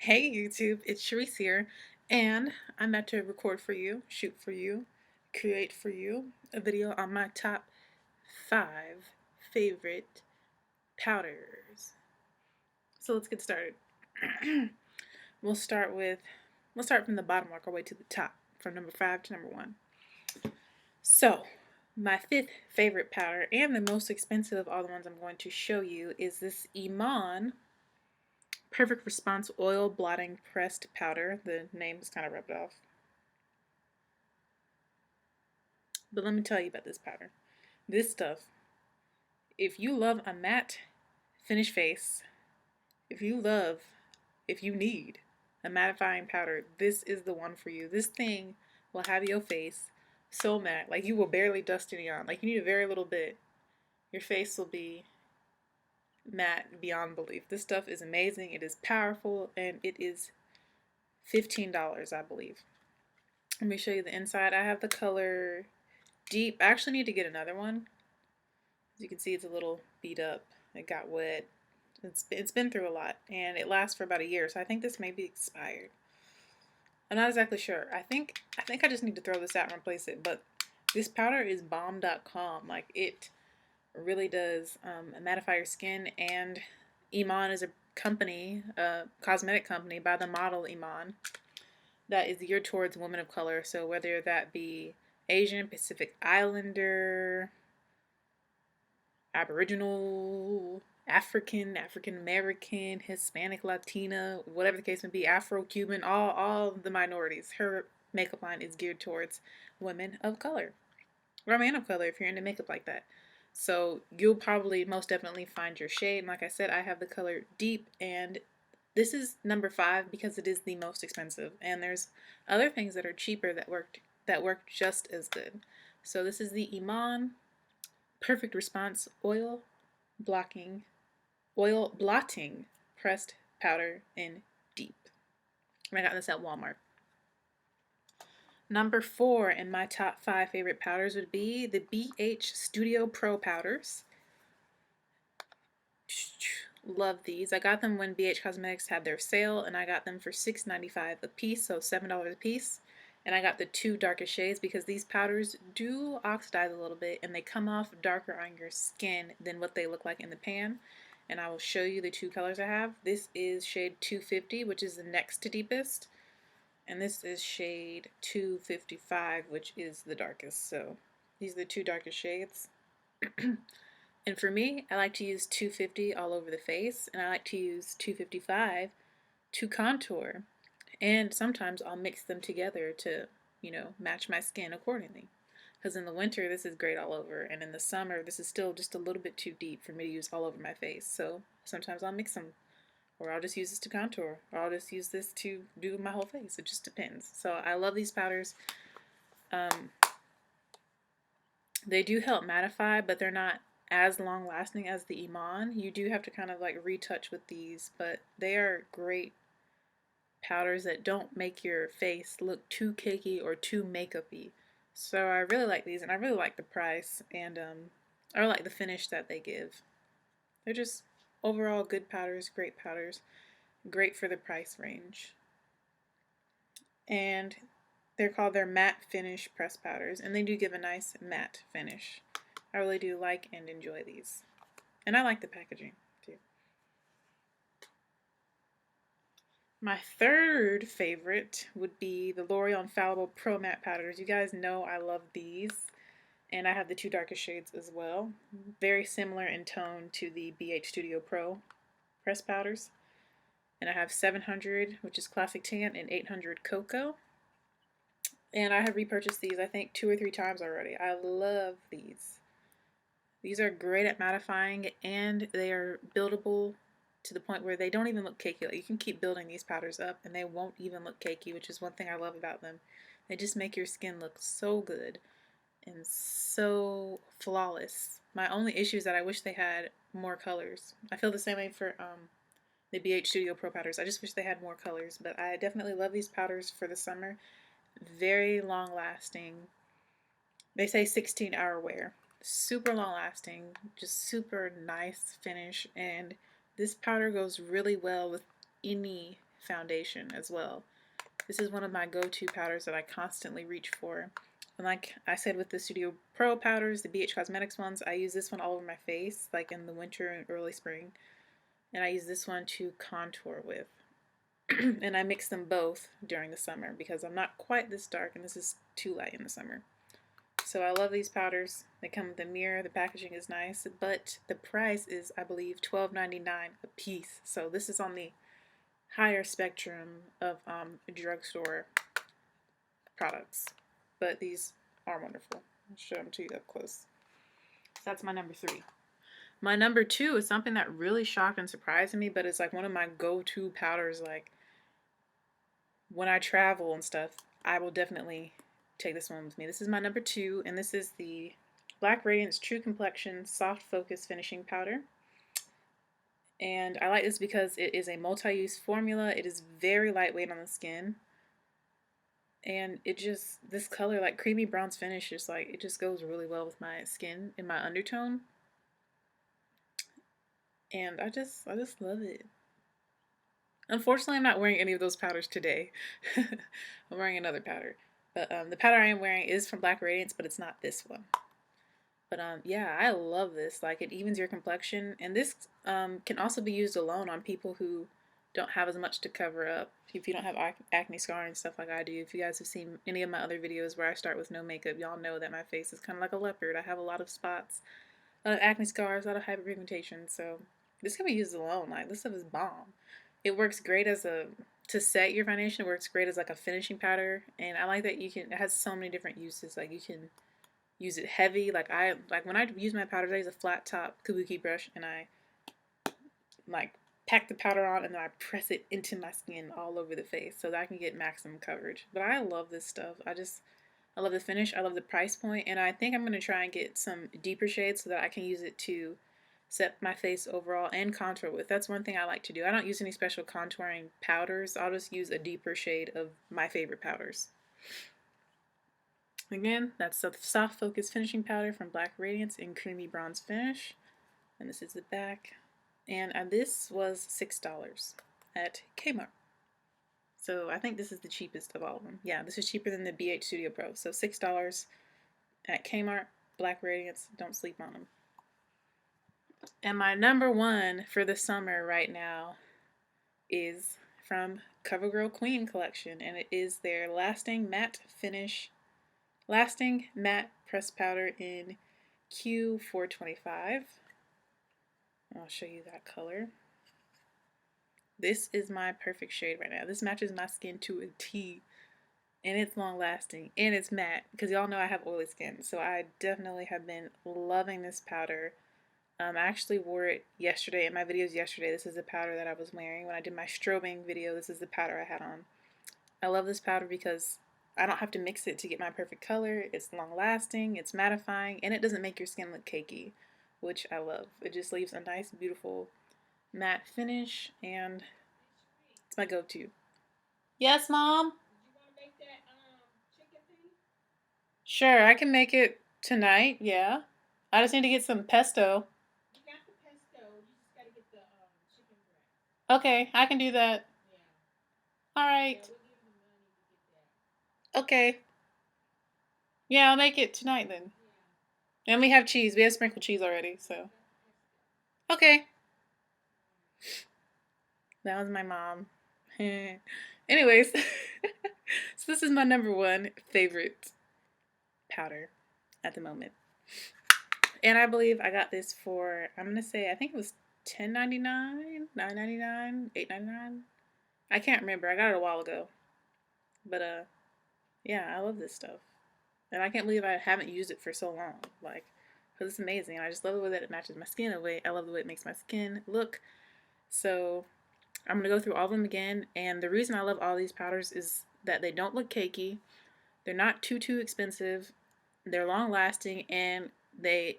Hey YouTube, it's Cherise here, and I'm about to record for you, shoot for you, create for you a video on my top 5 favorite powders. So let's get started. we'll start with we'll start from the bottom, work our way to the top, from number 5 to number 1. So my 5th favorite powder and the most expensive of all the ones I'm going to show you is this Iman Perfect Response Oil Blotting Pressed Powder. The name is kind of rubbed off. But let me tell you about this powder. This stuff, if you love a matte finish face, if you need a mattifying powder, this is the one for you. This thing will have your face so matte, like you will barely dust any on. Like you need a very little bit. Your face will be matte beyond belief. This stuff is amazing. It is powerful, and it is $15, I believe. Let me show you the inside. I have the color Deep. I actually need to get another one. As you can see, it's a little beat up. It got wet. It's been through a lot, and it lasts for about a year, so I think this may be expired. I'm not exactly sure. I think I just need to throw this out and replace it, but this powder is bomb.com. Like, it really does mattify your skin, and Iman is a company, a cosmetic company by the model Iman that is geared towards women of color. So whether that be Asian, Pacific Islander, Aboriginal, African, African American, Hispanic, Latina, whatever the case may be, Afro-Cuban, all the minorities. Her makeup line is geared towards women of color, or a man of color if you're into makeup like that. So you'll probably most definitely find your shade. And like I said, I have the color Deep, and this is number 5 because it is the most expensive. And there's other things that are cheaper that work just as good. So this is the Iman Perfect Response Blotting Pressed Powder in Deep. And I got this at Walmart. Number 4 in my top 5 favorite powders would be the BH Studio Pro powders. Love these. I got them when BH Cosmetics had their sale, and I got them for $6.95 a piece, so $7 a piece. And I got the 2 darkest shades because these powders do oxidize a little bit, and they come off darker on your skin than what they look like in the pan. And I will show you the 2 colors I have. This is shade 250, which is the next to deepest, and this is shade 255, which is the darkest. So these are the 2 darkest shades. And for me, I like to use 250 all over the face, and I like to use 255 to contour. And sometimes I'll mix them together to, match my skin accordingly. Because in the winter, this is great all over, and in the summer, this is still just a little bit too deep for me to use all over my face. So sometimes I'll mix them, or I'll just use this to contour, or I'll just use this to do my whole face. It just depends. So I love these powders. They do help mattify, but they're not as long lasting as the Iman. You do have to kind of like retouch with these, but they are great powders that don't make your face look too cakey or too makeup-y. So I really like these, and I really like the price, and I really like the finish that they give. They're just overall good powders, great for the price range. And they're called their matte finish press powders, and they do give a nice matte finish. I really do like and enjoy these. And I like the packaging too. My 3rd favorite would be the L'Oreal Infallible Pro Matte Powders. You guys know I love these. And I have the 2 darkest shades as well. Very similar in tone to the BH Studio Pro press powders. And I have 700, which is Classic Tan, and 800 Cocoa. And I have repurchased these, I think, 2 or 3 times already. I love these. These are great at mattifying, and they are buildable to the point where they don't even look cakey. Like, you can keep building these powders up, and they won't even look cakey, which is one thing I love about them. They just make your skin look so good and so flawless. My only issue is that I wish they had more colors. I feel the same way for the BH Studio Pro powders. I just wish they had more colors, but I definitely love these powders for the summer. Very long lasting. They say 16-hour wear. Super long lasting, just super nice finish, and this powder goes really well with any foundation as well. This is one of my go-to powders that I constantly reach for. And like I said with the Studio Pro powders, the BH Cosmetics ones, I use this one all over my face, like in the winter and early spring. And I use this one to contour with. And I mix them both during the summer because I'm not quite this dark and this is too light in the summer. So I love these powders. They come with a mirror. The packaging is nice, but the price is, I believe, $12.99 a piece. So this is on the higher spectrum of drugstore products. But these are wonderful. I'll show them to you up close. So that's my number 3. My number 2 is something that really shocked and surprised me, but it's like one of my go-to powders. Like when I travel and stuff, I will definitely take this one with me. This is my number 2, and this is the Black Radiance True Complexion Soft Focus Finishing Powder. And I like this because it is a multi-use formula. It is very lightweight on the skin. And it just, this color, like creamy bronze finish, just like, it just goes really well with my skin in my undertone. And I just love it. Unfortunately, I'm not wearing any of those powders today. I'm wearing another powder. But the powder I am wearing is from Black Radiance, but it's not this one. But yeah, I love this. Like, it evens your complexion. And this can also be used alone on people who don't have as much to cover up. If you don't have acne scarring and stuff like I do. If you guys have seen any of my other videos where I start with no makeup, y'all know that my face is kind of like a leopard. I have a lot of spots, a lot of acne scars, a lot of hyperpigmentation. So this can be used alone. Like, this stuff is bomb. It works great as to set your foundation. It works great as like a finishing powder. And I like that it has so many different uses. Like, you can use it heavy. Like when I use my powders, I use a flat top kabuki brush and I like pack the powder on and then I press it into my skin all over the face so that I can get maximum coverage. But I love this stuff. I love the finish. I love the price point, and I think I'm going to try and get some deeper shades so that I can use it to set my face overall and contour with. That's one thing I like to do. I don't use any special contouring powders. I'll just use a deeper shade of my favorite powders. Again, that's the Soft Focus Finishing Powder from Black Radiance in Creamy Bronze Finish. And this is the back. And this was $6 at Kmart. So I think this is the cheapest of all of them. Yeah, this is cheaper than the BH Studio Pro. So $6 at Kmart, Black Radiance. Don't sleep on them. And my number 1 for the summer right now is from CoverGirl Queen collection. And it is their Lasting Matte Press Powder in Q425. I'll show you that color. This is my perfect shade right now. This matches my skin to a T. And it's long lasting. And it's matte. Because y'all know I have oily skin. So I definitely have been loving this powder. I actually wore it yesterday in my videos yesterday. This is the powder that I was wearing. When I did my strobing video, this is the powder I had on. I love this powder because I don't have to mix it to get my perfect color. It's long lasting, it's mattifying, and it doesn't make your skin look cakey, which I love. It just leaves a nice, beautiful matte finish, and it's my go-to. Yes, Mom? You want to make that chicken thing? Sure, I can make it tonight, yeah. I just need to get some pesto. You got the pesto. You just got to get the chicken breast. Okay, I can do that. Yeah. All right. Yeah, we'll give you the money to get that. Okay. Yeah, I'll make it tonight then. Yeah. And we have cheese. We have sprinkled cheese already, so. Okay. That was my mom. Anyways, so this is my number 1 favorite powder at the moment. And I believe I got this for, I'm going to say, I think it was $10.99, $9.99, $8.99. I can't remember. I got it a while ago. But, yeah, I love this stuff. And I can't believe I haven't used it for so long. Like, because it's amazing. I just love the way that it matches my skin. I love the way it makes my skin look. So I'm going to go through all of them again. And the reason I love all these powders is that they don't look cakey. They're not too expensive. They're long lasting. And they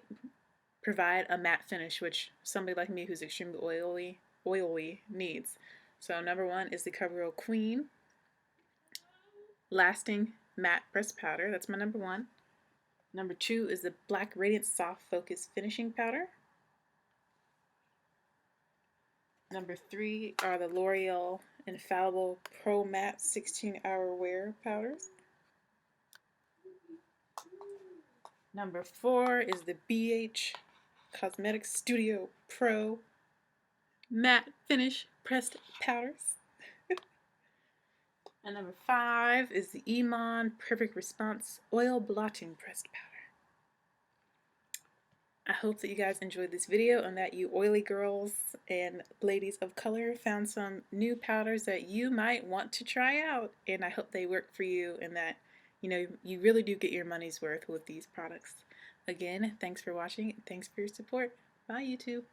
provide a matte finish, which somebody like me who's extremely oily needs. So number 1 is the CoverGirl Queen Lasting Matte Press Powder. That's my number 1. Number 2 is the Black Radiance Soft Focus Finishing Powder. Number 3 are the L'Oreal Infallible Pro Matte 16-Hour Wear Powders. Number 4 is the BH Cosmetics Studio Pro Matte Finish Pressed Powders. And number 5 is the Iman Perfect Response Oil Blotting Pressed Powder. I hope that you guys enjoyed this video and that you oily girls and ladies of color found some new powders that you might want to try out. And I hope they work for you and that, you know, you really do get your money's worth with these products. Again, thanks for watching and thanks for your support. Bye, YouTube.